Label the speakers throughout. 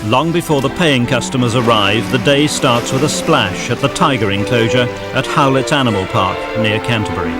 Speaker 1: Long before the paying customers arrive, the day starts with a splash at the tiger enclosure at Howlett's Animal Park near Canterbury.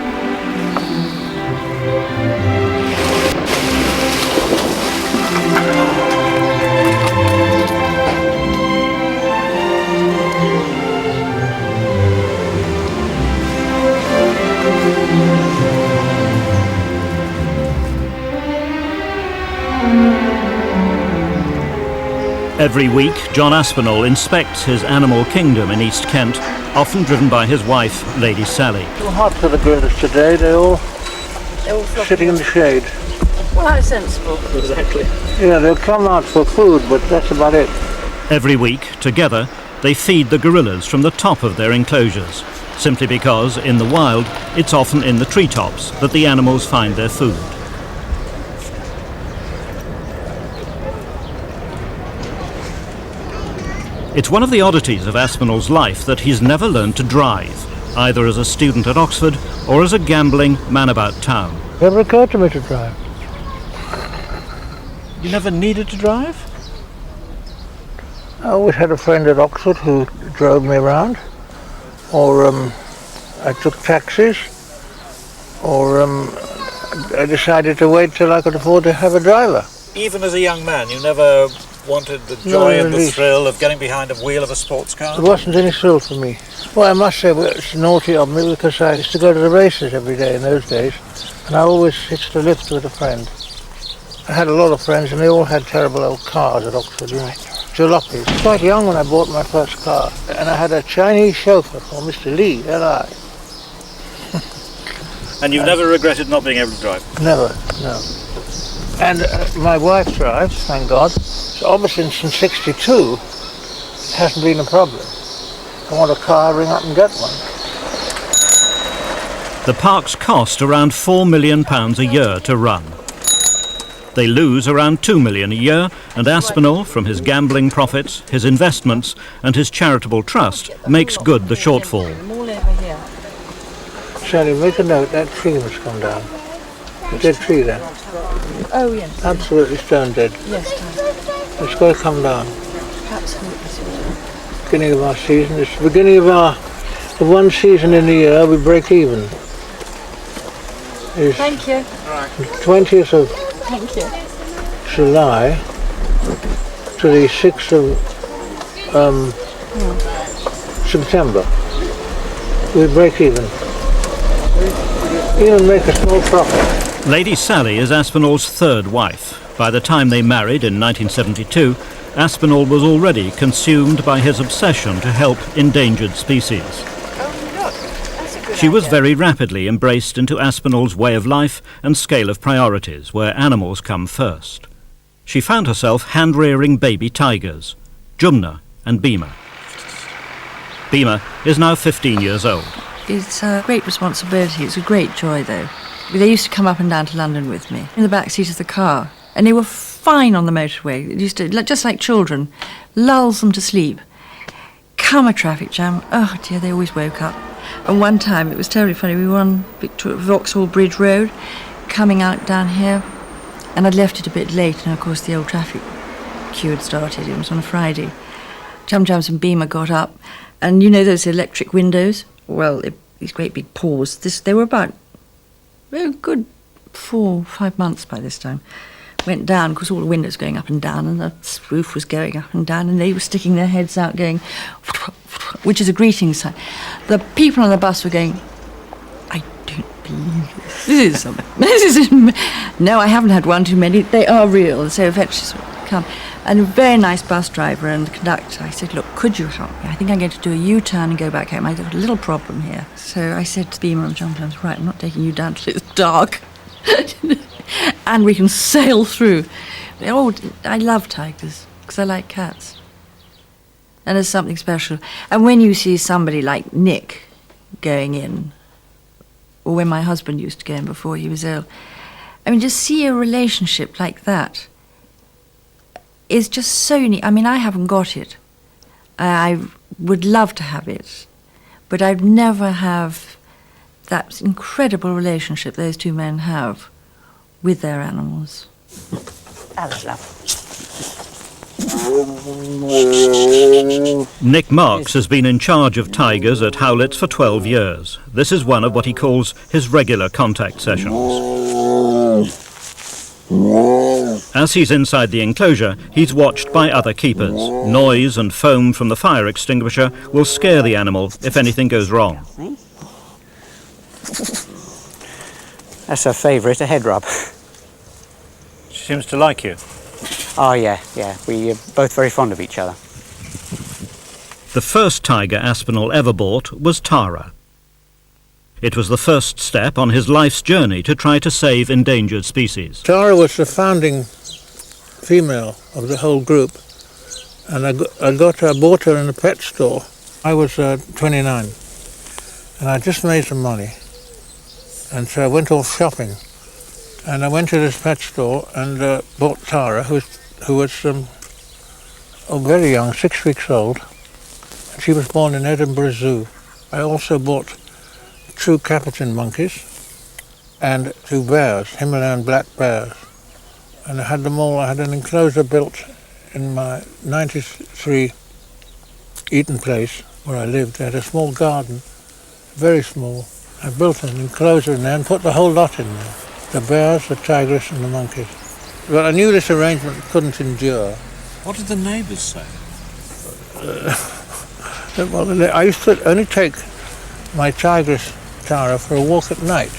Speaker 1: Every week, John Aspinall inspects his animal kingdom in East Kent, often driven by his wife, Lady Sally.
Speaker 2: Too hot for the gorillas today. They're all sitting in the shade.
Speaker 3: Well, how sensible.
Speaker 2: Exactly. Yeah, they'll come out for food, but that's about it.
Speaker 1: Every week, together, they feed the gorillas from the top of their enclosures, simply because, in the wild, it's often in the treetops that the animals find their food. It's one of the oddities of Aspinall's life that he's never learned to drive, either as a student at Oxford or as a gambling man about town.
Speaker 2: Never occurred to me to drive.
Speaker 1: You never needed to drive?
Speaker 2: I always had a friend at Oxford who drove me around, or I took taxis, or I decided to wait till I could afford to have a driver.
Speaker 4: Even as a young man, you never wanted the joy and the thrill of getting behind a wheel of a sports car?
Speaker 2: There wasn't any thrill for me. Well, I must say it's naughty of me because I used to go to the races every day in those days, and I always hitched a lift with a friend. I had a lot of friends and they all had terrible old cars at Oxford, you know, jalopies. I was quite young when I bought my first car, and I had a Chinese chauffeur called Mr. Lee, L.I.
Speaker 4: And you've never regretted not being able to drive?
Speaker 2: Never, no. And my wife drives, thank God. So obviously since '62, it hasn't been a problem. If I want a car, ring up and get one.
Speaker 1: The parks cost around £4 million a year to run. They lose around £2 million a year, and Aspinall, from his gambling profits, his investments and his charitable trust, makes good the shortfall.
Speaker 2: Sally, make a note, that tree must come down. The dead tree there.
Speaker 3: Oh, yes.
Speaker 2: Absolutely stone dead.
Speaker 3: Yes,
Speaker 2: It's got to come down.
Speaker 3: absolutely.
Speaker 2: Beginning of our season. It's the beginning of the one season in the year we break even. It's
Speaker 3: Thank you.
Speaker 2: 20th of
Speaker 3: Thank you.
Speaker 2: July to the 6th of September. We break even. Even make a small profit.
Speaker 1: Lady Sally is Aspinall's third wife. By the time they married in 1972, Aspinall was already consumed by his obsession to help endangered species. She was very rapidly embraced into Aspinall's way of life and scale of priorities, where animals come first. She found herself hand-rearing baby tigers, Jumna and Bhima. Bhima is now 15 years old.
Speaker 5: It's a great responsibility. It's a great joy, though. They used to come up and down to London with me in the back seat of the car, and they were fine on the motorway. It used to, just like children, lulls them to sleep. Come a traffic jam, oh dear, they always woke up. And one time, it was terribly funny, we were on Vauxhall Bridge Road, coming out down here, and I'd left it a bit late, and of course the old traffic queue had started. It was on a Friday. Jum Jums and Beamer got up, and you know those electric windows? Well, these great big paws, they were about a good 4 or 5 months by this time. Went down because all the windows going up and down, and the roof was going up and down, and they were sticking their heads out going, which is a greeting sign. The people on the bus were going, I don't believe this. This is no, I haven't had one too many. They are real. So eventually come. And a very nice bus driver and the conductor, I said, look, could you help me? I think I'm going to do a U-turn and go back home. I've got a little problem here. So I said to Beamer and John Jones, right, I'm not taking you down till it's dark. And we can sail through. Oh, I love tigers because I like cats. And there's something special. And when you see somebody like Nick going in, or when my husband used to go in before he was ill, I mean, just see a relationship like that is just so neat. I mean, I haven't got it. I would love to have it, but I'd never have that incredible relationship those two men have with their animals.
Speaker 3: Alice, love.
Speaker 1: Nick Marks has been in charge of tigers at Howlett's for 12 years. This is one of what he calls his regular contact sessions. As he's inside the enclosure, he's watched by other keepers. Noise and foam from the fire extinguisher will scare the animal if anything goes wrong.
Speaker 6: That's her favourite, a head rub.
Speaker 4: She seems to like you.
Speaker 6: Oh yeah, we're both very fond of each other.
Speaker 1: The first tiger Aspinall ever bought was Tara. It was the first step on his life's journey to try to save endangered species.
Speaker 2: Tara was the founding female of the whole group, and I bought her in a pet store. I was 29, and I just made some money, and so I went off shopping, and I went to this pet store and bought Tara, who was very young, 6 weeks old. She was born in Edinburgh Zoo. I also bought 2 Capuchin monkeys and 2 bears, Himalayan black bears. And I had them all. I had an enclosure built in my 93 Eaton place where I lived. I had a small garden, very small. I built an enclosure in there and put the whole lot in there. The bears, the tigress and the monkeys. But I knew this arrangement couldn't endure.
Speaker 4: What did the neighbours say?
Speaker 2: Well, I used to only take my tigress, Tara, for a walk at night.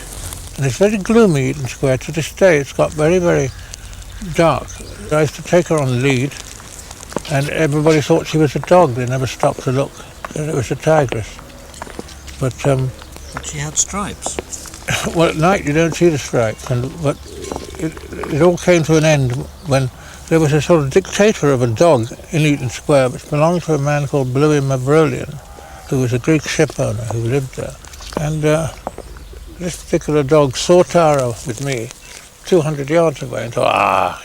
Speaker 2: And it's very gloomy, Eaton Square. To this day, it's got very, very dark. I used to take her on lead, and everybody thought she was a dog. They never stopped to look. And it was a tigress. But
Speaker 4: She had stripes.
Speaker 2: well, at night you don't see the stripes. But it all came to an end when there was a sort of dictator of a dog in Eaton Square, which belonged to a man called Bluey Mavrolian, who was a Greek ship owner who lived there. And this particular dog saw Tara with me 200 yards away and thought,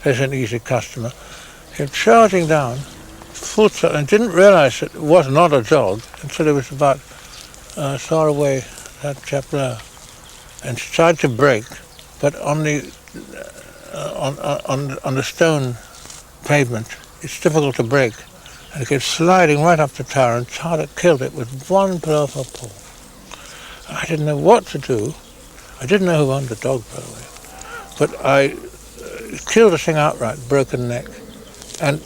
Speaker 2: there's an easy customer. He came charging down, full throttle, and didn't realise that it was not a dog until it was about far away, that chap there. And she tried to brake, but on the stone pavement, it's difficult to brake. And it came sliding right up to Tara, and Tara killed it with one blow of her paw. I didn't know what to do. I didn't know who owned the dog, by the way. But I killed the thing outright, broken neck. And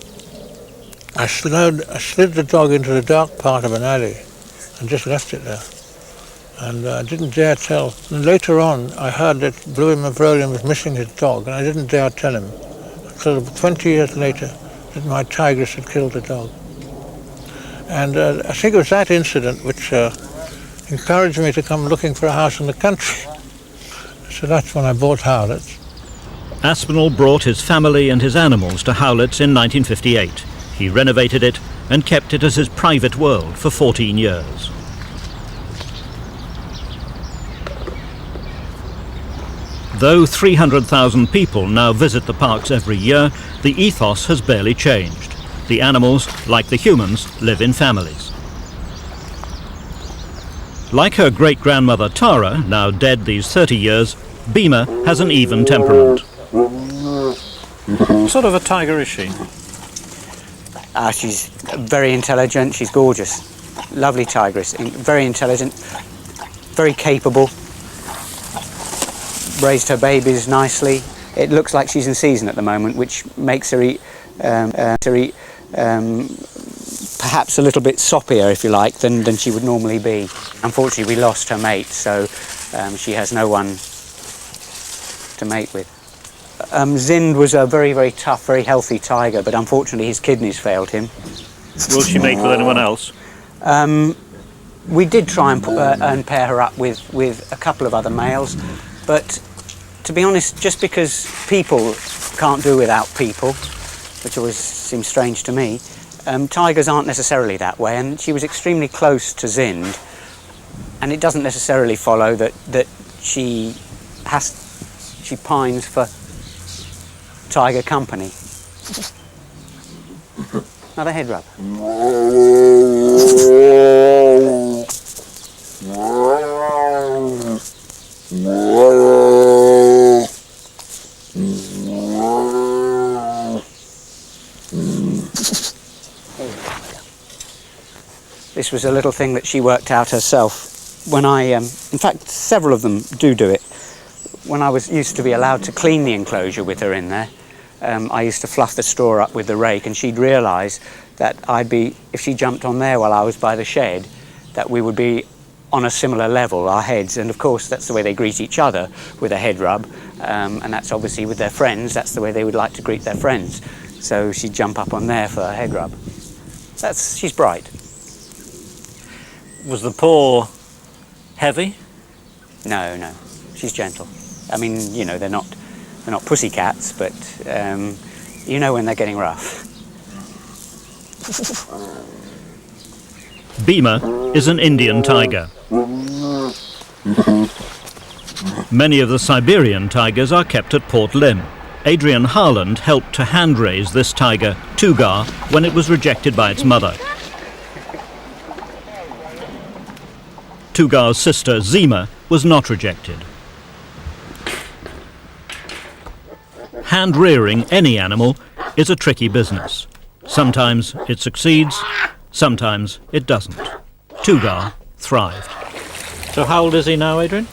Speaker 2: I slid the dog into the dark part of an alley and just left it there. And I didn't dare tell. And later on, I heard that Bluey Mavrolian was missing his dog, and I didn't dare tell him until 20 years later that my tigress had killed the dog. And I think it was that incident which encouraged me to come looking for a house in the country. So that's when I bought Howlett's.
Speaker 1: Aspinall brought his family and his animals to Howlett's in 1958. He renovated it and kept it as his private world for 14 years. Though 300,000 people now visit the parks every year, the ethos has barely changed. The animals, like the humans, live in families. Like her great-grandmother Tara, now dead these 30 years, Beamer has an even temperament.
Speaker 4: What sort of a tiger is she?
Speaker 6: She's very intelligent, she's gorgeous. Lovely tigress, very intelligent, very capable. Raised her babies nicely. It looks like she's in season at the moment, which makes her eat perhaps a little bit soppier, if you like, than she would normally be. Unfortunately, we lost her mate, so she has no one to mate with. Zind was a very, very tough, very healthy tiger, but unfortunately his kidneys failed him.
Speaker 1: Will she mate with anyone else?
Speaker 6: We did try and pair her up with a couple of other males, but to be honest, just because people can't do without people, which always seems strange to me, tigers aren't necessarily that way, and she was extremely close to Zind, and it doesn't necessarily follow that she pines for tiger company. Another head rub. was a little thing that she worked out herself. When in fact, several of them do it. When I used to be allowed to clean the enclosure with her in there, I used to fluff the straw up with the rake, and she'd realise that if she jumped on there while I was by the shed, that we would be on a similar level, our heads, and of course that's the way they greet each other, with a head rub, and that's obviously with their friends, that's the way they would like to greet their friends. So she'd jump up on there for a head rub. She's bright.
Speaker 4: Was the paw heavy?
Speaker 6: No, she's gentle. I mean, you know, they're not pussycats, but you know when they're getting rough.
Speaker 1: Bhima is an Indian tiger. Many of the Siberian tigers are kept at Port Lim. Adrian Harland helped to hand-raise this tiger, Tugar, when it was rejected by its mother. Tugar's sister, Zima, was not rejected. Hand-rearing any animal is a tricky business. Sometimes it succeeds, sometimes it doesn't. Tugar thrived.
Speaker 4: So how old is he now, Adrian?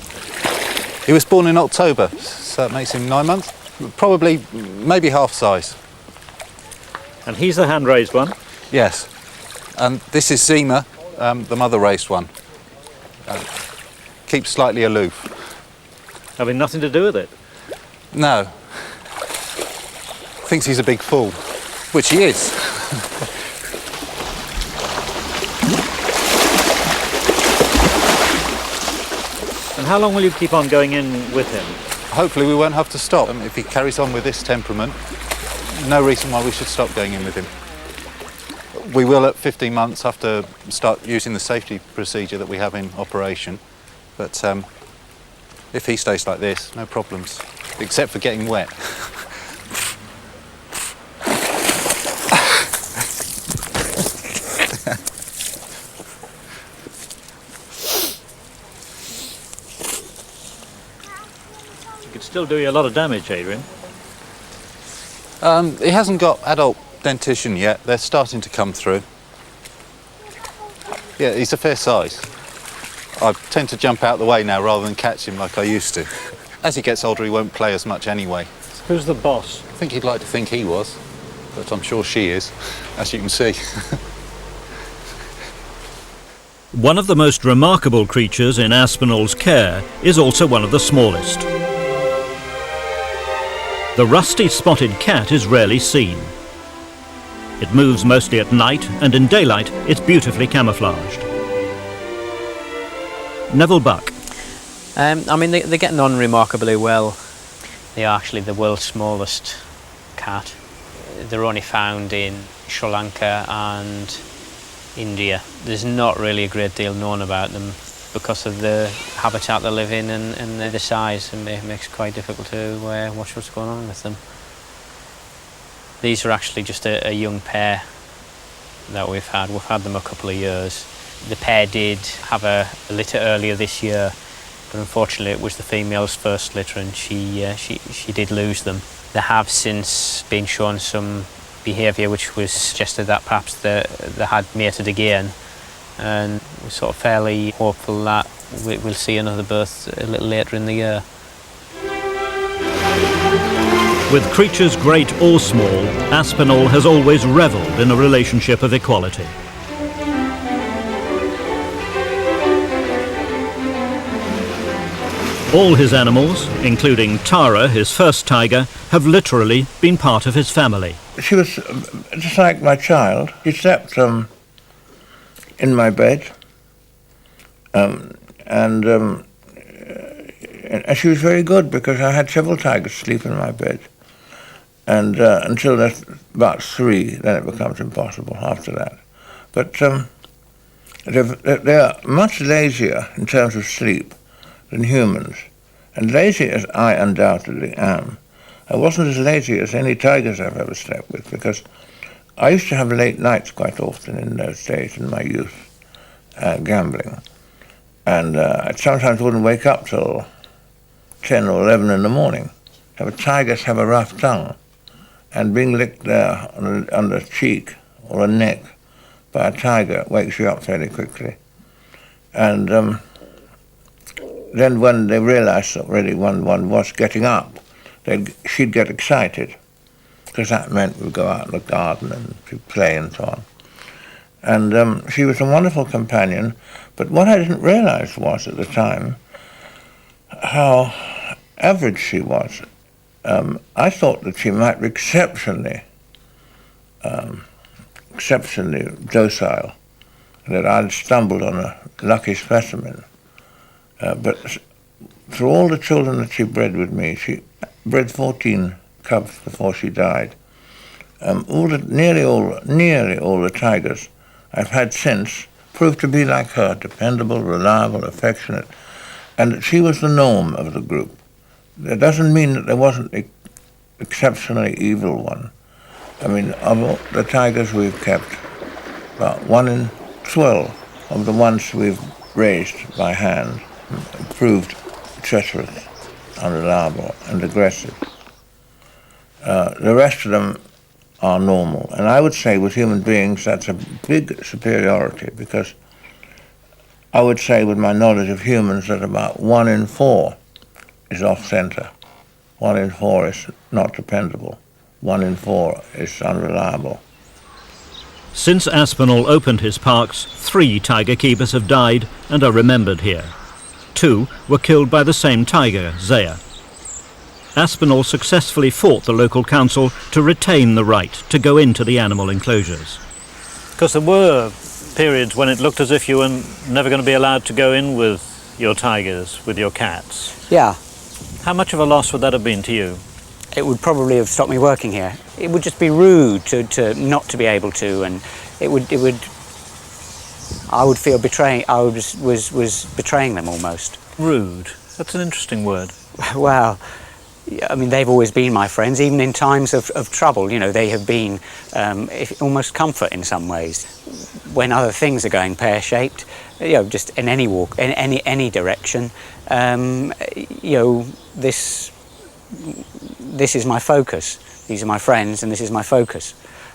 Speaker 7: He was born in October, so that makes him 9 months. Probably, maybe half size.
Speaker 4: And he's the hand-raised one?
Speaker 7: Yes. And this is Zima, the mother-raised one. Keeps slightly aloof.
Speaker 4: Having nothing to do with it?
Speaker 7: No. Thinks he's a big fool, which he is.
Speaker 4: And how long will you keep on going in with him?
Speaker 7: Hopefully we won't have to stop. If he carries on with this temperament, no reason why we should stop going in with him. We will at 15 months have to start using the safety procedure that we have in operation. But if he stays like this, no problems, except for getting wet.
Speaker 4: Still doing a lot of damage, Adrian.
Speaker 7: He hasn't got adult dentition yet. They're starting to come through. Yeah, he's a fair size. I tend to jump out the way now rather than catch him like I used to. As he gets older, he won't play as much anyway.
Speaker 4: Who's the boss?
Speaker 7: I think he'd like to think he was, but I'm sure she is, as you can see.
Speaker 1: One of the most remarkable creatures in Aspinall's care is also one of the smallest. The rusty spotted cat is rarely seen. It moves mostly at night, and in daylight it's beautifully camouflaged. Neville Buck.
Speaker 8: I mean, they're getting on remarkably well. They are actually the world's smallest cat. They're only found in Sri Lanka and India. There's not really a great deal known about them because of the habitat they live in and the size, and it makes it quite difficult to watch what's going on with them. These are actually just a young pair that we've had. We've had them a couple of years. The pair did have a litter earlier this year, but unfortunately it was the female's first litter, and she did lose them. They have since been shown some behaviour which was suggested that perhaps they had mated again, and we're sort of fairly hopeful that we'll see another birth a little later in the year.
Speaker 1: With creatures great or small, Aspinall has always revelled in a relationship of equality. All his animals, including Tara, his first tiger, have literally been part of his family.
Speaker 2: She was just like my child. She slept in my bed, and she was very good because I had several tigers sleep in my bed, and until that's about 3, then it becomes impossible after that. But they are much lazier in terms of sleep than humans, and lazy as I undoubtedly am. I wasn't as lazy as any tigers I've ever slept with, because I used to have late nights quite often in those days in my youth, gambling, and I sometimes wouldn't wake up till 10 or 11 in the morning. Tigers have a rough tongue, and being licked there on the cheek or a neck by a tiger wakes you up fairly quickly. And then when they realised that really one was getting up, she'd get excited, because that meant we'd go out in the garden and play and so on. And she was a wonderful companion, but what I didn't realise was at the time how average she was. I thought that she might be exceptionally docile, that I'd stumbled on a lucky specimen. But through all the children that she bred with me, she bred 14 cubs before she died. Nearly all the tigers I've had since proved to be like her, dependable, reliable, affectionate, and that she was the norm of the group. That doesn't mean that there wasn't an exceptionally evil one. I mean, of all the tigers we've kept, about 1 in 12 of the ones we've raised by hand proved treacherous, unreliable, and aggressive. The rest of them are normal. And I would say with human beings that's a big superiority, because I would say with my knowledge of humans that about 1 in 4 is off-center. 1 in 4 is not dependable. 1 in 4 is unreliable.
Speaker 1: Since Aspinall opened his parks, 3 tiger keepers have died and are remembered here. 2 were killed by the same tiger, Zaya. Aspinall successfully fought the local council to retain the right to go into the animal enclosures.
Speaker 4: Because there were periods when it looked as if you were never going to be allowed to go in with your tigers, with your cats.
Speaker 6: Yeah.
Speaker 4: How much of a loss would that have been to you?
Speaker 6: It would probably have stopped me working here. It would just be rude to not to be able to, and it would. I would feel betraying. I was betraying them almost.
Speaker 4: Rude. That's an interesting word.
Speaker 6: Well, I mean, they've always been my friends, even in times of trouble. You know, they have been almost comfort in some ways. When other things are going pear-shaped, you know, just in any walk, in any direction, you know, this is my focus. These are my friends, and this is my focus.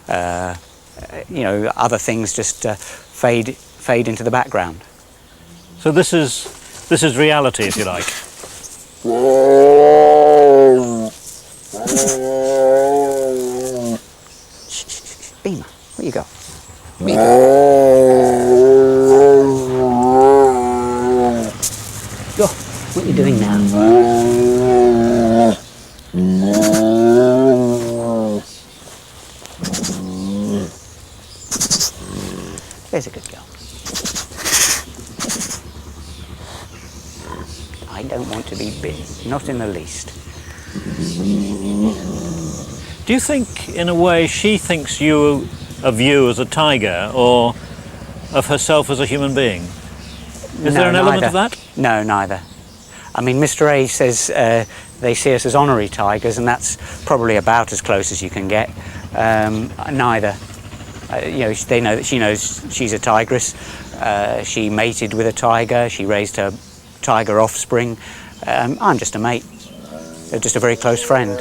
Speaker 6: You know, other things just fade into the background.
Speaker 4: So this is reality, if you like.
Speaker 6: Beamer, where you go? Go. What are you doing now? There's a good girl. I don't want to be big, not in the least.
Speaker 4: Do you think, in a way, she thinks of you as a tiger, or of herself as a human being? Is there an element of that?
Speaker 6: No, neither. I mean, Mr. A says they see us as honorary tigers, and that's probably about as close as you can get. Neither. You know, they know that she knows she's a tigress. She mated with a tiger. She raised her tiger offspring. I'm just a mate. Just a very close friend.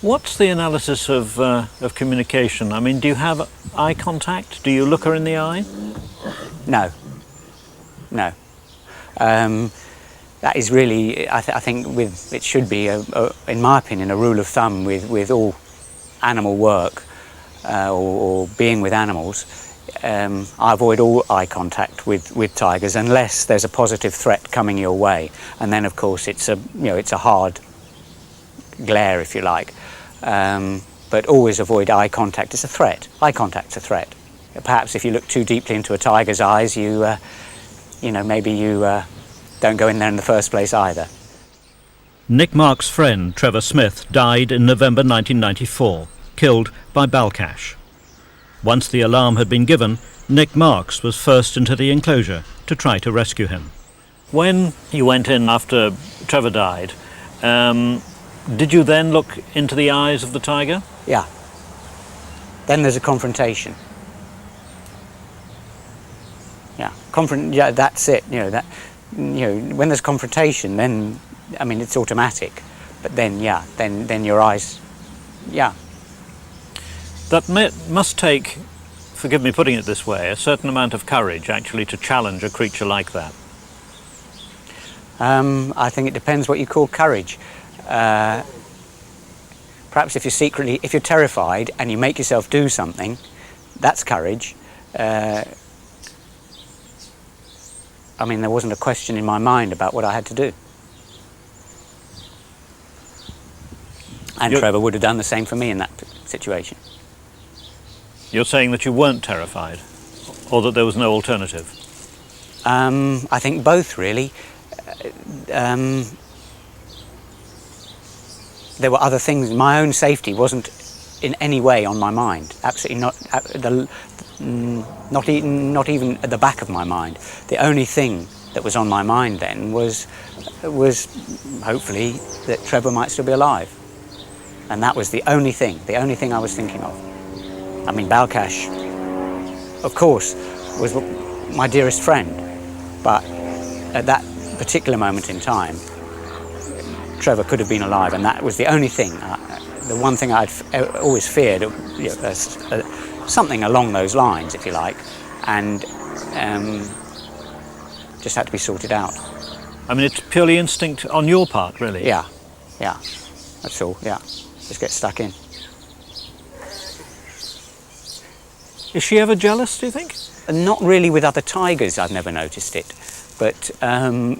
Speaker 4: What's the analysis of communication? I mean, do you have eye contact? Do you look her in the eye?
Speaker 6: No. No. That is really, I think, it should be, in my opinion, a rule of thumb with all animal work or being with animals. I avoid all eye contact with tigers unless there's a positive threat coming your way, and then of course it's a hard glare, if you like. But always avoid eye contact. It's a threat. Eye contact's a threat. Perhaps if you look too deeply into a tiger's eyes, you know, maybe you don't go in there in the first place either.
Speaker 1: Nick Mark's friend, Trevor Smith, died in November 1994, killed by Balcash. Once the alarm had been given, Nick Marks was first into the enclosure to try to rescue him.
Speaker 4: When you went in after Trevor died, did you then look into the eyes of the tiger?
Speaker 6: Yeah. Then there's a confrontation. Yeah, yeah, that's it. You know, when there's confrontation, then I mean it's automatic. But then, yeah, then your eyes, yeah.
Speaker 4: That must take forgive me putting it this way, a certain amount of courage actually to challenge a creature like that?
Speaker 6: I think it depends what you call courage. Perhaps if you're terrified and you make yourself do something, that's courage. I mean, there wasn't a question in my mind about what I had to do. And Trevor would have done the same for me in that situation.
Speaker 4: You're saying that you weren't terrified, or that there was no alternative?
Speaker 6: I think both, really. There were other things. My own safety wasn't in any way on my mind. Absolutely not. Not even at the back of my mind. The only thing that was on my mind then was hopefully that Trevor might still be alive, and that was the only thing I was thinking of. I mean, Balkash, of course, was my dearest friend, but at that particular moment in time, Trevor could have been alive, and that was the only thing. The one thing I'd always feared, something along those lines, if you like, and just had to be sorted out.
Speaker 4: I mean, it's purely instinct on your part, really?
Speaker 6: Yeah, that's all, yeah. Just get stuck in.
Speaker 4: Is she ever jealous, do you think?
Speaker 6: Not really with other tigers, I've never noticed it, but I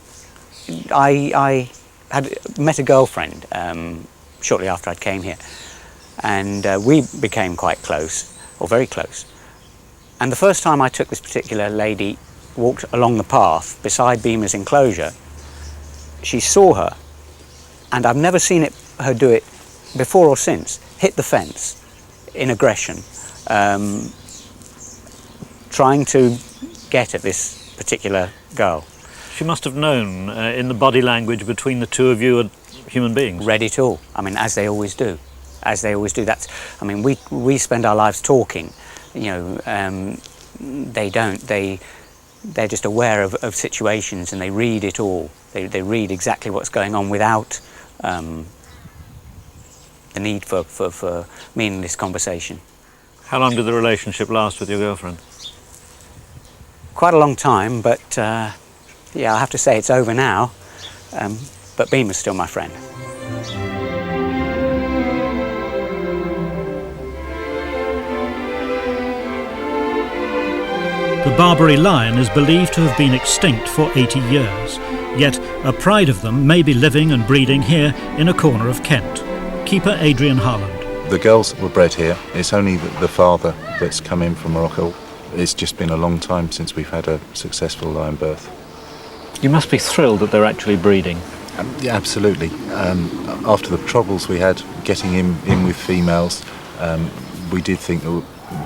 Speaker 6: had met a girlfriend shortly after I came here, and we became quite close, or very close. And the first time I took this particular lady, walked along the path beside Beamer's enclosure, she saw her, and I've never seen her do it before or since, hit the fence in aggression, trying to get at this particular girl.
Speaker 4: She must have known in the body language between the two of you are human beings.
Speaker 6: Read it all. I mean, as they always do. As they always do. That's. I mean, we spend our lives talking. You know, they don't. They're just aware of situations, and they read it all. They read exactly what's going on without the need for meaningless conversation.
Speaker 4: How long did the relationship last with your girlfriend?
Speaker 6: Quite a long time, but yeah, I have to say it's over now. But Beamer's still my friend.
Speaker 1: The Barbary lion is believed to have been extinct for 80 years, yet a pride of them may be living and breeding here in a corner of Kent. Keeper Adrian Harland.
Speaker 7: The girls were bred here. It's only the father that's come in from Morocco. It's just been a long time since we've had a successful lion birth.
Speaker 4: You must be thrilled that they're actually breeding.
Speaker 7: Yeah, absolutely. After the troubles we had getting in with females, we did think that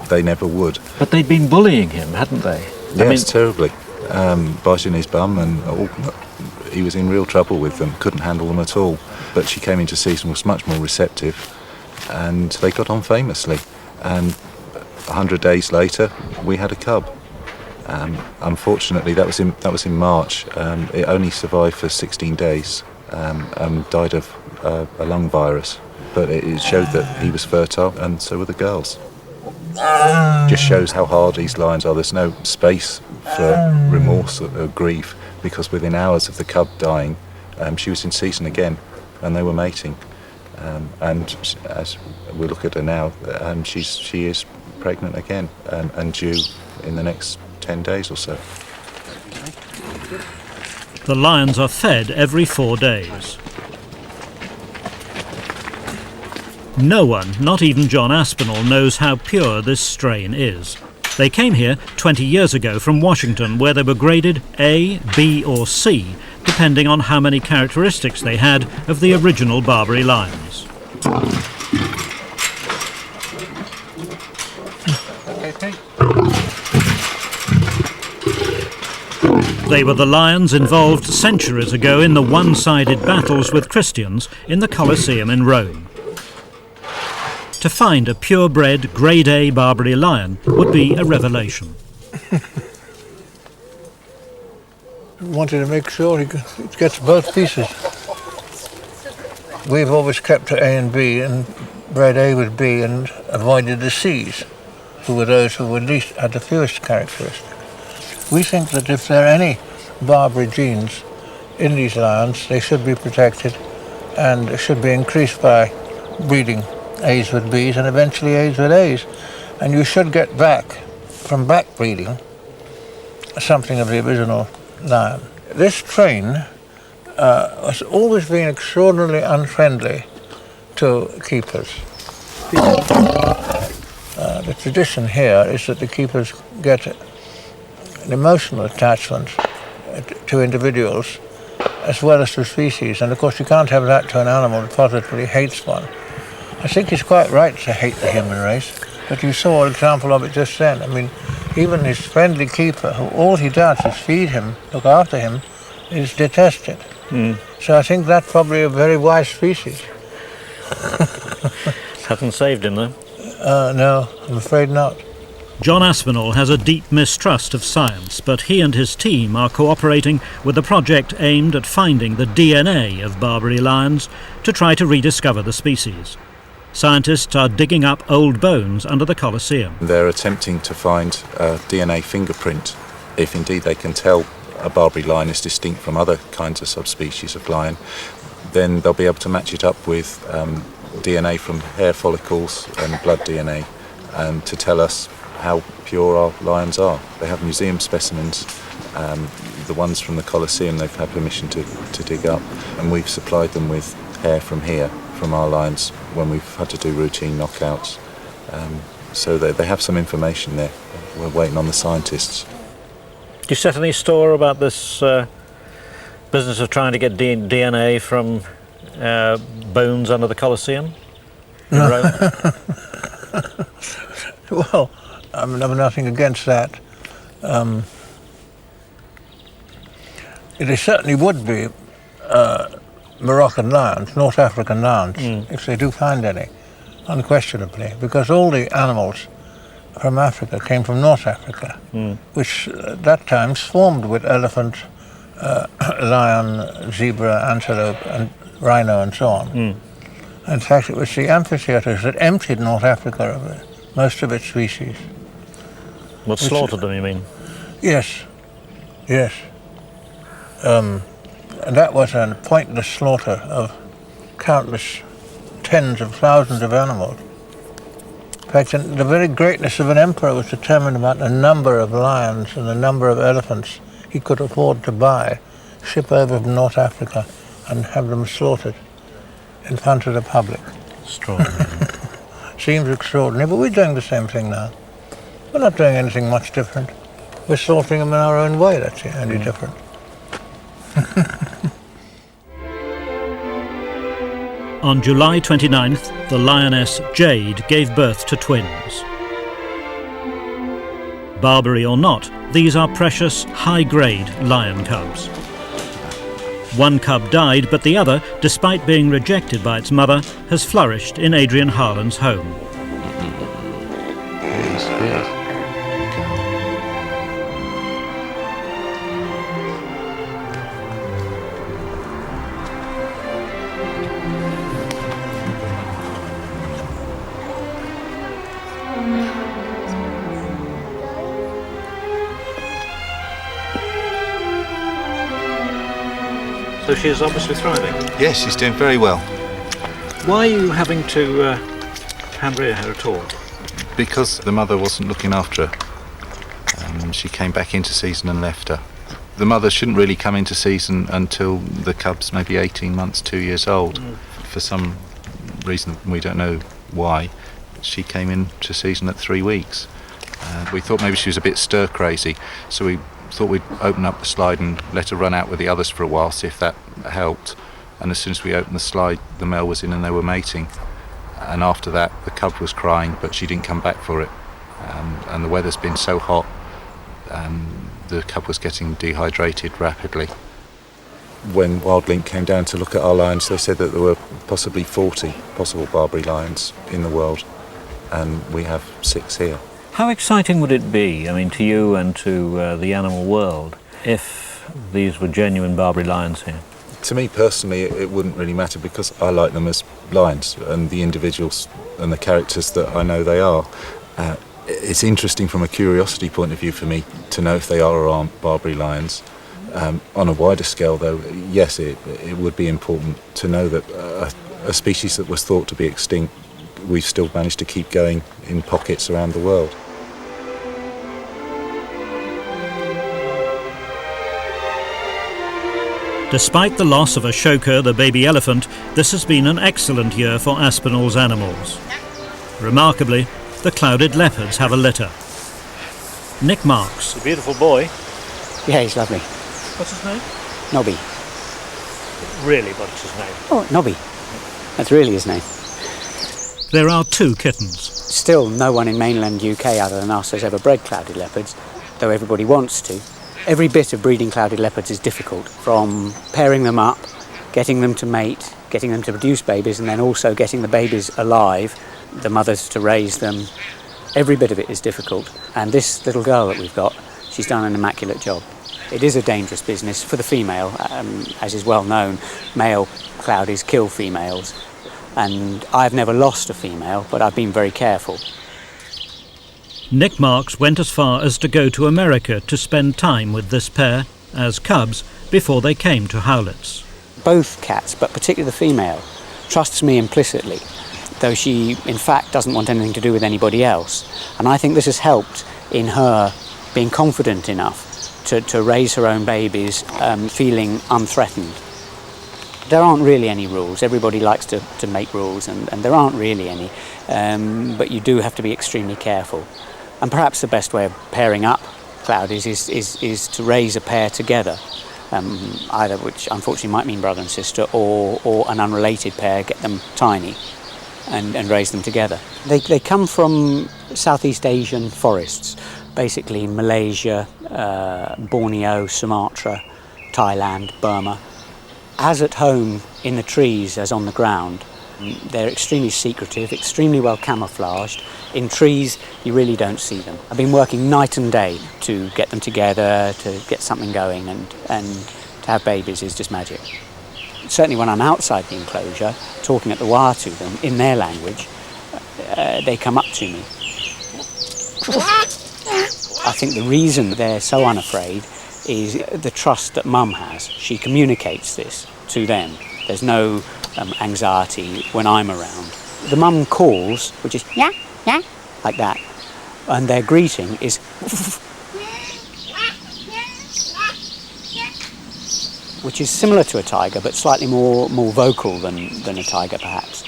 Speaker 7: they never would.
Speaker 4: But they'd been bullying him, hadn't they?
Speaker 7: Yes, terribly. Biting his bum, and he was in real trouble with them, couldn't handle them at all. But she came into season, was much more receptive, and they got on famously. And 100 days later, we had a cub. Unfortunately, that was in March. It only survived for 16 days and died of a lung virus. But it showed that he was fertile, and so were the girls. Just shows how hard these lions are. There's no space for remorse or grief, because within hours of the cub dying, she was in season again, and they were mating. And as we look at her now, she is pregnant again, and due in the next 10 days or so.
Speaker 1: The lions are fed every 4 days. No one, not even John Aspinall, knows how pure this strain is. They came here 20 years ago from Washington, where they were graded A, B or C, depending on how many characteristics they had of the original Barbary lions. They were the lions involved centuries ago in the one-sided battles with Christians in the Colosseum in Rome. To find a purebred Grade A Barbary lion would be a revelation.
Speaker 2: Wanted to make sure he gets both pieces. We've always kept to A and B, and bred A with B and avoided the C's. who were those who at least had the fewest characteristics. We think that if there are any Barbary genes in these lions, they should be protected and should be increased by breeding A's with B's and eventually A's with A's. And you should get back, from back breeding, something of the original lion. This train has always been extraordinarily unfriendly to keepers. The tradition here is that the keepers get an emotional attachment to individuals as well as to species, and of course you can't have that to an animal that positively hates one. I think it's quite right to hate the human race, but you saw an example of it just then. I mean, even his friendly keeper, who all he does is feed him, look after him, is detested. So I think that's probably a very wise species.
Speaker 4: Hasn't saved him, though.
Speaker 2: No, I'm afraid not.
Speaker 1: John Aspinall has a deep mistrust of science, but he and his team are cooperating with a project aimed at finding the DNA of Barbary lions to try to rediscover the species. Scientists are digging up old bones under the Colosseum.
Speaker 7: They're attempting to find a DNA fingerprint, if indeed they can tell a Barbary lion is distinct from other kinds of subspecies of lion. Then they'll be able to match it up with DNA from hair follicles and blood DNA to tell us how pure our lions are. They have museum specimens, the ones from the Colosseum they've had permission to dig up, and we've supplied them with hair from here, from our lions, when we've had to do routine knockouts. So they have some information there. We're waiting on the scientists.
Speaker 4: Do you set any store about this business of trying to get DNA from bones under the Colosseum in Rome?
Speaker 2: Well, I mean, I've nothing against that. It certainly would be Moroccan lions, North African lions, if they do find any, unquestionably, because all the animals from Africa came from North Africa, which at that time swarmed with elephant, lion, zebra, antelope, and rhino, and so on. In fact, it was the amphitheatres that emptied North Africa of most of its species.
Speaker 4: What, slaughtered them, you mean?
Speaker 2: Yes, yes. And that was a pointless slaughter of countless tens of thousands of animals. In fact, the very greatness of an emperor was determined about the number of lions and the number of elephants he could afford to buy, ship over from North Africa and have them slaughtered in front of the public.
Speaker 4: Extraordinary.
Speaker 2: Seems extraordinary, but we're doing the same thing now. We're not doing anything much different. We're slaughtering them in our own way, that's the only difference.
Speaker 1: On July 29th, the lioness Jade gave birth to twins. Barbary or not, these are precious, high-grade lion cubs. One cub died, but the other, despite being rejected by its mother, has flourished in Adrian Harlan's home.
Speaker 4: So she is obviously thriving.
Speaker 7: Yes, she's doing very well.
Speaker 4: Why are you having to hand rear her at all?
Speaker 7: Because the mother wasn't looking after her. She came back into season and left her. The mother shouldn't really come into season until the cub's maybe 18 months, 2 years old. For some reason, we don't know why, she came into season at 3 weeks. We thought maybe she was a bit stir crazy, so we thought we'd open up the slide and let her run out with the others for a while, see if that helped. And as soon as we opened the slide, the male was in and they were mating. And after that, the cub was crying, but she didn't come back for it. And the weather's been so hot, the cub was getting dehydrated rapidly. When WildLink came down to look at our lions, they said that there were possibly 40 possible Barbary lions in the world, and we have 6 here.
Speaker 4: How exciting would it be, I mean, to you and to the animal world, if these were genuine Barbary lions here?
Speaker 7: To me personally, it wouldn't really matter because I like them as lions and the individuals and the characters that I know they are. It's interesting from a curiosity point of view for me to know if they are or aren't Barbary lions. On a wider scale, though, yes, it would be important to know that a species that was thought to be extinct, we've still managed to keep going in pockets around the world.
Speaker 1: Despite the loss of Ashoka, the baby elephant, this has been an excellent year for Aspinall's animals. Remarkably, the clouded leopards have a litter. Nick Marks.
Speaker 4: It's a beautiful boy.
Speaker 6: Yeah, he's lovely.
Speaker 4: What's his name?
Speaker 6: Nobby.
Speaker 4: Really, what's his name?
Speaker 6: Oh, Nobby. That's really his name.
Speaker 1: There are 2 kittens.
Speaker 6: Still, no one in mainland UK other than us has ever bred clouded leopards, though everybody wants to. Every bit of breeding clouded leopards is difficult, from pairing them up, getting them to mate, getting them to produce babies, and then also getting the babies alive, the mothers to raise them. Every bit of it is difficult. And this little girl that we've got, she's done an immaculate job. It is a dangerous business for the female, as is well known. Male cloudies kill females, and I've never lost a female, but I've been very careful.
Speaker 1: Nick Marks went as far as to go to America to spend time with this pair as cubs before they came to Howlett's.
Speaker 6: Both cats, but particularly the female, trusts me implicitly, though she in fact doesn't want anything to do with anybody else. And I think this has helped in her being confident enough to raise her own babies feeling unthreatened. There aren't really any rules. Everybody likes to make rules, and there aren't really any, but you do have to be extremely careful. And perhaps the best way of pairing up cloudies is to raise a pair together, either which unfortunately might mean brother and sister, or an unrelated pair, get them tiny and raise them together. They come from Southeast Asian forests, basically Malaysia, Borneo, Sumatra, Thailand, Burma. As at home in the trees as on the ground, they're extremely secretive, extremely well camouflaged. In trees, you really don't see them. I've been working night and day to get them together, to get something going, and to have babies is just magic. Certainly when I'm outside the enclosure, talking at the wire to them in their language, they come up to me. I think the reason they're so unafraid is the trust that Mum has. She communicates this to them. There's no anxiety when I'm around. The mum calls, which is yeah, yeah, like that, and their greeting is which is similar to a tiger, but slightly more vocal than a tiger perhaps.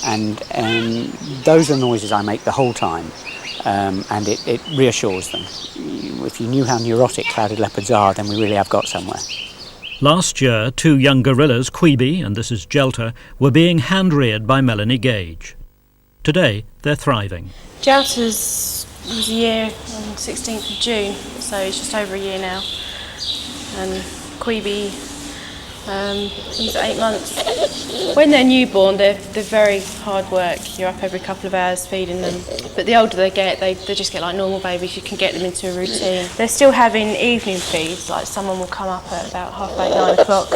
Speaker 6: And those are noises I make the whole time, and it reassures them. If you knew how neurotic clouded leopards are, then we really have got somewhere.
Speaker 1: Last year, 2 young gorillas, Queeby, and this is Jelta, were being hand-reared by Melanie Gage. Today, they're thriving.
Speaker 9: Jelta's was a year on the 16th of June, so it's just over a year now. And Queeby, he's 8 months. When they're newborn, they're very hard work. You're up every couple of hours feeding them. But the older they get, they just get like normal babies. You can get them into a routine. They're still having evening feeds, like someone will come up at about 8:30, 9 o'clock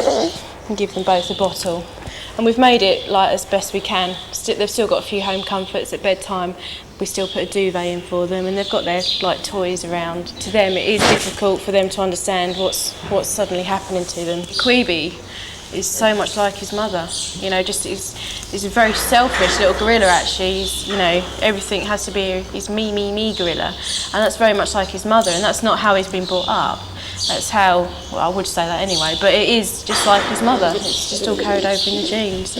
Speaker 9: and give them both a bottle. And we've made it like as best we can. They've still got a few home comforts at bedtime. We still put a duvet in for them, and they've got their like toys around. To them, it is difficult for them to understand what's suddenly happening to them. Queeby is so much like his mother. You know, just he's a very selfish little gorilla. Actually, everything has to be. He's me gorilla, and that's very much like his mother. And that's not how he's been brought up. That's how, well, I would say that anyway, but it is just like his mother. It's just all carried over in the genes.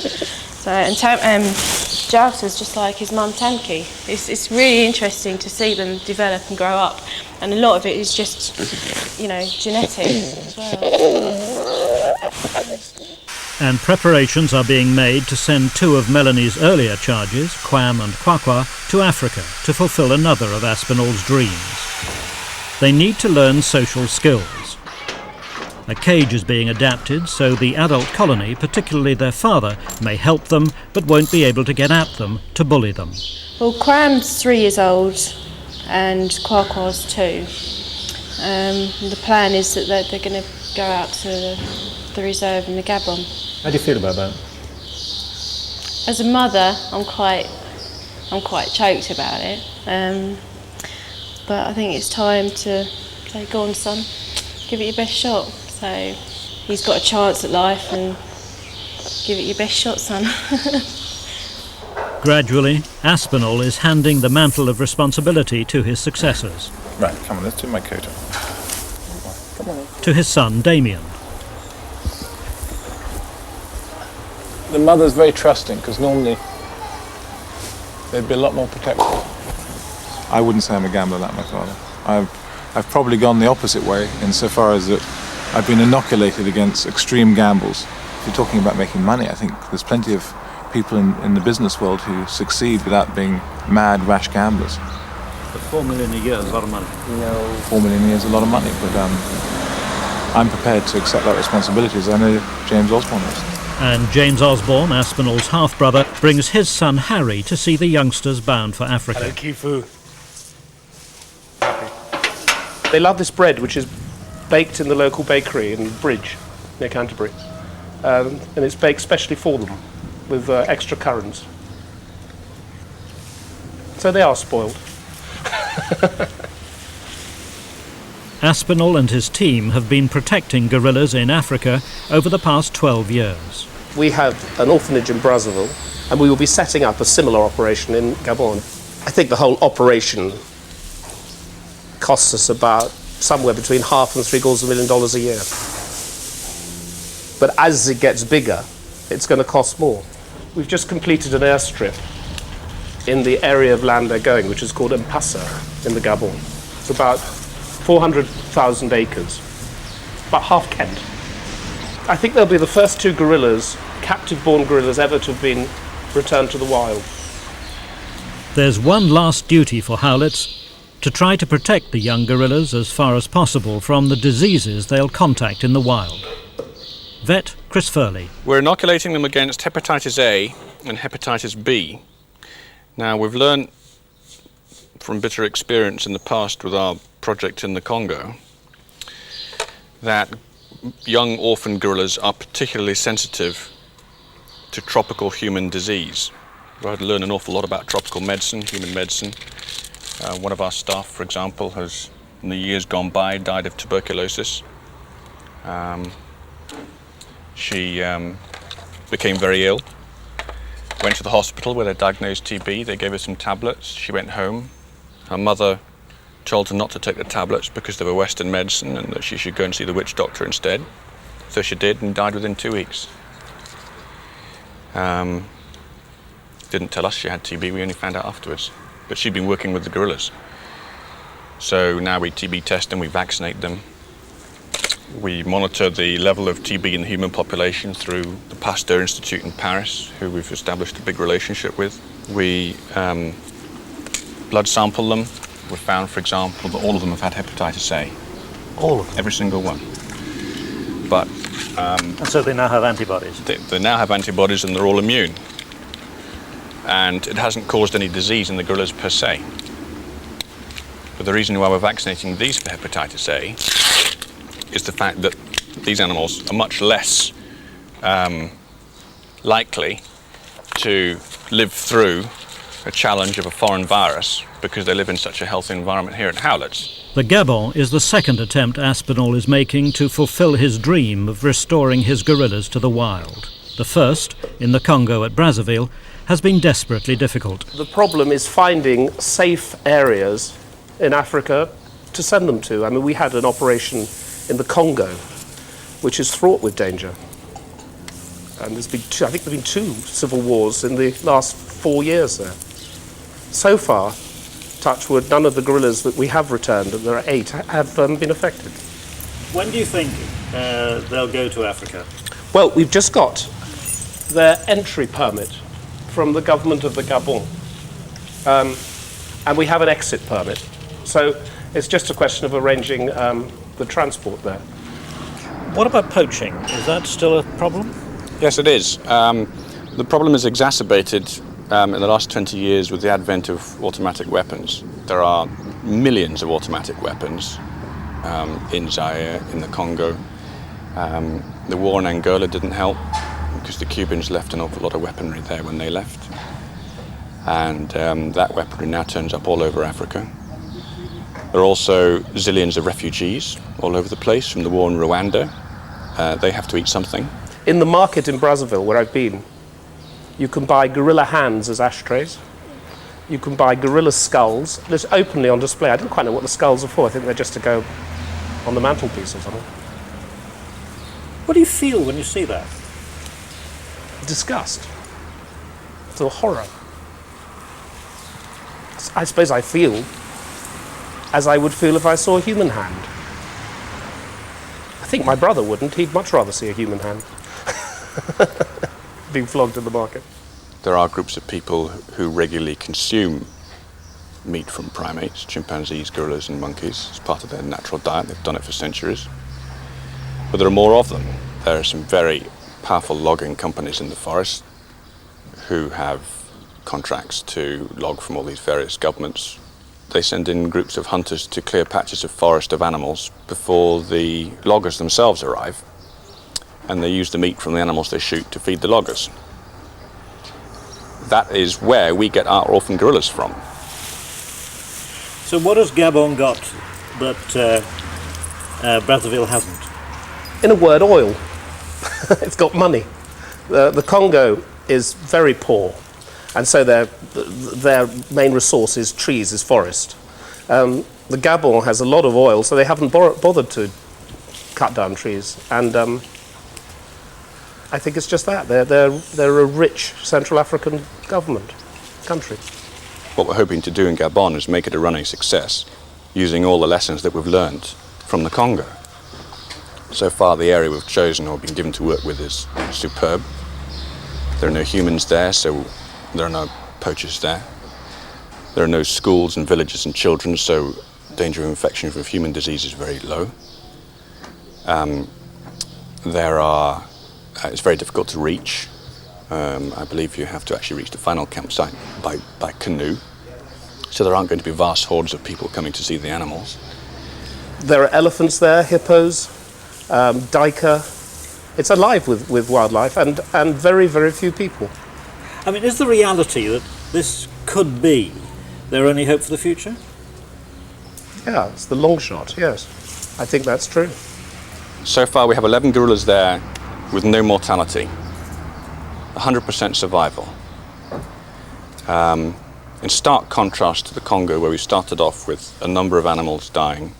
Speaker 9: So, and Jelta's just like his mum Tamki. It's really interesting to see them develop and grow up, and a lot of it is just, genetic as well.
Speaker 1: And preparations are being made to send 2 of Melanie's earlier charges, Quam and Quaqua, to Africa to fulfil another of Aspinall's dreams. They need to learn social skills. A cage is being adapted so the adult colony, particularly their father, may help them but won't be able to get at them to bully them.
Speaker 9: Well, Quam's 3 years old and Quaqa's 2. The plan is that they're going to go out to the reserve in the Gabon.
Speaker 4: How do you feel about that?
Speaker 9: As a mother, I'm quite choked about it. But I think it's time to say, go on son, give it your best shot. So he's got a chance at life and give it your best shot, son.
Speaker 1: Gradually, Aspinall is handing the mantle of responsibility to his successors.
Speaker 10: Right, come on, let's do my coat. Come on.
Speaker 1: To his son, Damien.
Speaker 10: The mother's very trusting, because normally they'd be a lot more protective. I wouldn't say I'm a gambler like my father. I've probably gone the opposite way, insofar as that I've been inoculated against extreme gambles. If you're talking about making money, I think there's plenty of people in the business world who succeed without being mad, rash gamblers.
Speaker 4: But $4 million a year is a lot of money.
Speaker 10: No. 4 million a year is a lot of money, but I'm prepared to accept that responsibility, as I know James Osborne is.
Speaker 1: And James Osborne, Aspinall's half-brother, brings his son Harry to see the youngsters bound for Africa.
Speaker 11: Hello, Kifu. They love this bread, which is baked in the local bakery in Bridge, near Canterbury. And it's baked specially for them, with extra currants. So they are spoiled.
Speaker 1: Aspinall and his team have been protecting gorillas in Africa over the past 12 years.
Speaker 11: We have an orphanage in Brazzaville, and we will be setting up a similar operation in Gabon. I think the whole operation costs us about somewhere between $500,000 and $750,000 a year. But as it gets bigger, it's going to cost more. We've just completed an airstrip in the area of land they're going, which is called Mpassa in the Gabon. It's about 400,000 acres, about half Kent. I think they'll be the first two gorillas, captive-born gorillas, ever to have been returned to the wild.
Speaker 1: There's one last duty for Howletts: to try to protect the young gorillas as far as possible from the diseases they'll contact in the wild. Vet Chris Furley.
Speaker 12: We're inoculating them against hepatitis A and hepatitis B. Now, we've learned from bitter experience in the past with our project in the Congo that young orphan gorillas are particularly sensitive to tropical human disease. We've had to learn an awful lot about tropical medicine, human medicine. One of our staff, for example, has, in the years gone by, died of tuberculosis. She became very ill, went to the hospital where they diagnosed TB. They gave her some tablets. She went home. Her mother told her not to take the tablets because they were Western medicine and that she should go and see the witch doctor instead. So she did and died within 2 weeks. Didn't tell us she had TB, we only found out afterwards. But she'd been working with the gorillas. So now we TB test them, we vaccinate them. We monitor the level of TB in the human population through the Pasteur Institute in Paris, who we've established a big relationship with. We blood sample them. We found, for example, that all of them have had hepatitis A.
Speaker 4: All of them?
Speaker 12: Every single one. But
Speaker 4: and so they now have antibodies?
Speaker 12: They now have antibodies and they're all immune. And it hasn't caused any disease in the gorillas per se. But the reason why we're vaccinating these for hepatitis A is the fact that these animals are much less likely to live through a challenge of a foreign virus because they live in such a healthy environment here at Howletts.
Speaker 1: The Gabon is the second attempt Aspinall is making to fulfill his dream of restoring his gorillas to the wild. The first, in the Congo at Brazzaville, has been desperately difficult.
Speaker 11: The problem is finding safe areas in Africa to send them to. I mean, we had an operation in the Congo, which is fraught with danger. And I think there's been 2 civil wars in the last 4 years there. So far, touch wood, none of the gorillas that we have returned, and there are 8, have been affected.
Speaker 4: When do you think they'll go to Africa?
Speaker 11: Well, we've just got their entry permit from the government of the Gabon. And we have an exit permit. So it's just a question of arranging the transport there.
Speaker 4: What about poaching? Is that still a problem?
Speaker 12: Yes, it is. The problem is exacerbated in the last 20 years with the advent of automatic weapons. There are millions of automatic weapons in Zaire, in the Congo. The war in Angola didn't help because the Cubans left an awful lot of weaponry there when they left. And that weaponry now turns up all over Africa. There are also zillions of refugees all over the place from the war in Rwanda. They have to eat something.
Speaker 11: In the market in Brazzaville, where I've been, you can buy gorilla hands as ashtrays. You can buy gorilla skulls. They're openly on display. I don't quite know what the skulls are for. I think they're just to go on the mantelpiece or something.
Speaker 4: What do you feel when you see that?
Speaker 11: Disgust. It's a horror. I suppose I feel as I would feel if I saw a human hand. I think my brother wouldn't. He'd much rather see a human hand being flogged in the market.
Speaker 12: There are groups of people who regularly consume meat from primates, chimpanzees, gorillas and monkeys, as part of their natural diet. They've done it for centuries. But there are more of them. There are some very powerful logging companies in the forest who have contracts to log from all these various governments. They send in groups of hunters to clear patches of forest of animals before the loggers themselves arrive, and they use the meat from the animals they shoot to feed the loggers. That is where we get our orphan gorillas from.
Speaker 4: So what has Gabon got that Brazzaville hasn't?
Speaker 11: In a word, oil. It's got money. The Congo is very poor, and so their main resource is trees, is forest. The Gabon has a lot of oil, so they haven't bothered to cut down trees. And I think it's just that. They're a rich Central African country.
Speaker 12: What we're hoping to do in Gabon is make it a running success, using all the lessons that we've learned from the Congo. So far, the area we've chosen or been given to work with is superb. There are no humans there, so there are no poachers there. There are no schools and villages and children, so danger of infection with human disease is very low. It's very difficult to reach. I believe you have to actually reach the final campsite by canoe. So there aren't going to be vast hordes of people coming to see the animals.
Speaker 11: There are elephants there, hippos, duiker. It's alive with wildlife and very, very few people.
Speaker 4: I mean, is the reality that this could be their only hope for the future?
Speaker 11: Yeah, it's the long shot, yes. I think that's true.
Speaker 12: So far we have 11 gorillas there with no mortality, 100% survival. In stark contrast to the Congo, where we started off with a number of animals dying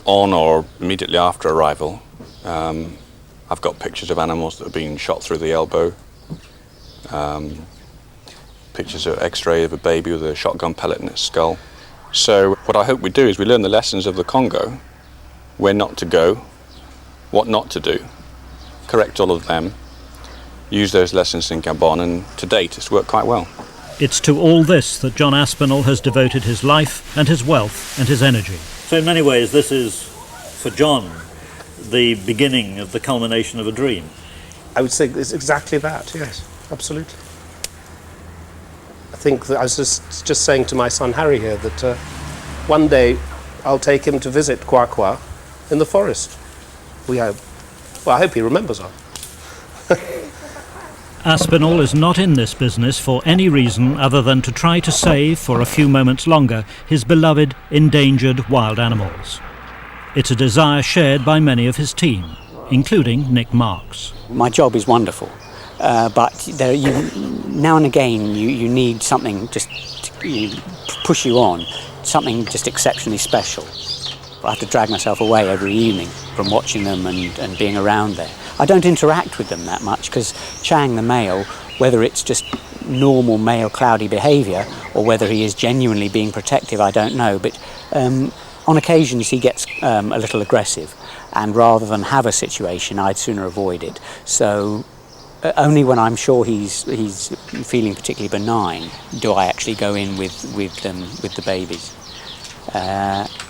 Speaker 12: on or immediately after arrival. I've got pictures of animals that have been shot through the elbow, pictures of x-ray of a baby with a shotgun pellet in its skull. So what I hope we do is we learn the lessons of the Congo, where not to go, what not to do, correct all of them, use those lessons in Gabon, and to date it's worked quite well.
Speaker 1: It's to all this that John Aspinall has devoted his life and his wealth and his energy.
Speaker 4: So in many ways this is, for John, the beginning of the culmination of a dream.
Speaker 11: I would say it's exactly that, yes, absolutely. I think that I was just saying to my son Harry here that one day I'll take him to visit Kwakwa in the forest. We hope. Well, I hope he remembers us.
Speaker 1: Aspinall is not in this business for any reason other than to try to save, for a few moments longer, his beloved, endangered wild animals. It's a desire shared by many of his team, including Nick Marks.
Speaker 6: My job is wonderful, but now and again you need something just to push you on, something just exceptionally special. I have to drag myself away every evening from watching them and being around there. I don't interact with them that much because Chang the male, whether it's just normal male cloudy behaviour or whether he is genuinely being protective, I don't know, but on occasions he gets a little aggressive, and rather than have a situation I'd sooner avoid it. So only when I'm sure he's feeling particularly benign do I actually go in with the babies.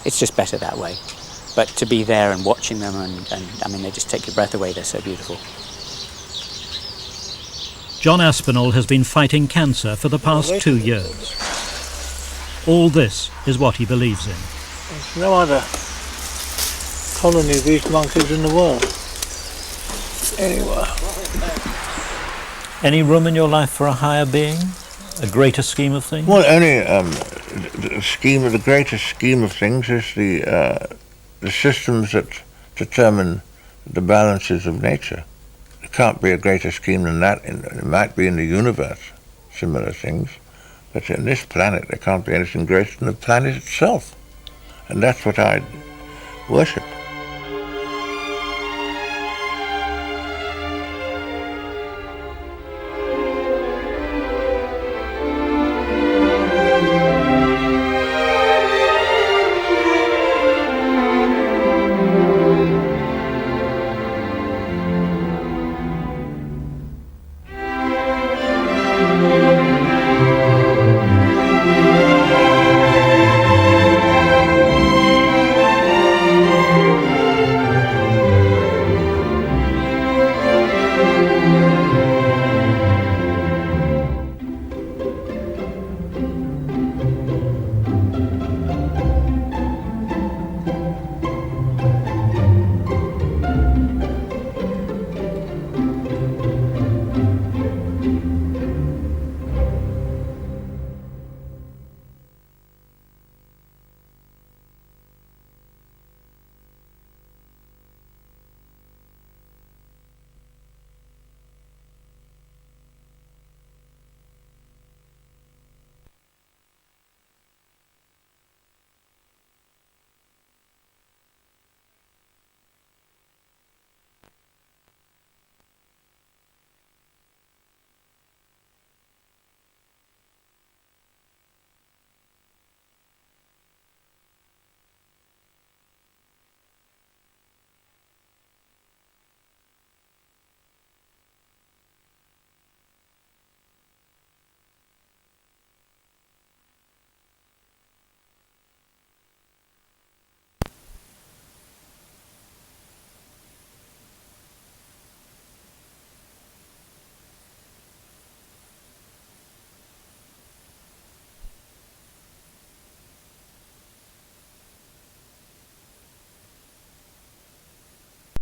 Speaker 6: It's just better that way. But to be there and watching them, and I mean, they just take your breath away, they're so beautiful.
Speaker 1: John Aspinall has been fighting cancer for the past 2 years. All this is what he believes in.
Speaker 2: There's no other colony of these monkeys in the world. Anywhere.
Speaker 4: Any room in your life for a higher being? A greater scheme of things?
Speaker 2: Well, any the greatest scheme of things is the systems that determine the balances of nature. There can't be a greater scheme than that. It might be in the universe, similar things, but in this planet there can't be anything greater than the planet itself. And that's what I worship.